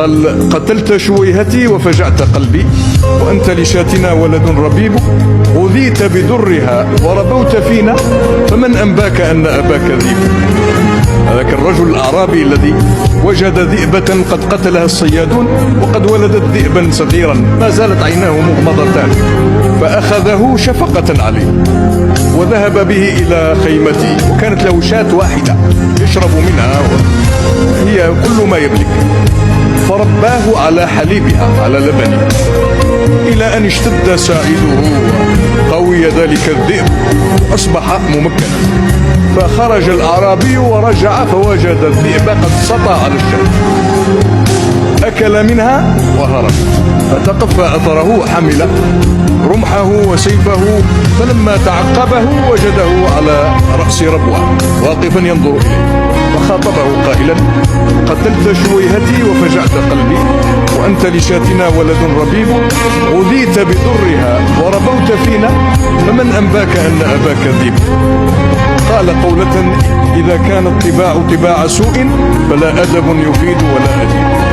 قال: قتلت شويهتي وفجعت قلبي، وأنت لشاتنا ولد ربيب، غذيت بدرها وربوت فينا، فمن أنباك أن أباك ذئب. هذاك الرجل الأعرابي الذي وجد ذئبة قد قتلها الصيادون وقد ولدت ذئبا صغيرا ما زالت عيناه مغمضتان، فأخذه شفقة عليه وذهب به إلى خيمته، وكانت له شاة واحدة يشرب منها هي كل ما يملك، فرباه على حليبها على لبنها إلى أن اشتد ساعده وقوي ذلك الذئب أصبح ممكنا. فخرج الأعرابي ورجع فوجد الذئب قد سطى على الشاة، أكل منها وهرب، فتقفى أثره، حمل رمحه وسيفه، فلما تعقبه وجده على رأس ربوة واقفا ينظر إليه، فخاطبه قائلا: قتلت شويهتي وفجعت قلبي، وأنت لشاتنا ولد ربيب، غذيت بدرها وربوت فينا، فمن أنباك أن أباك ذئب. قال قولة: إذا كان الطباع طباع سوء فلا أدب يفيد ولا أديب.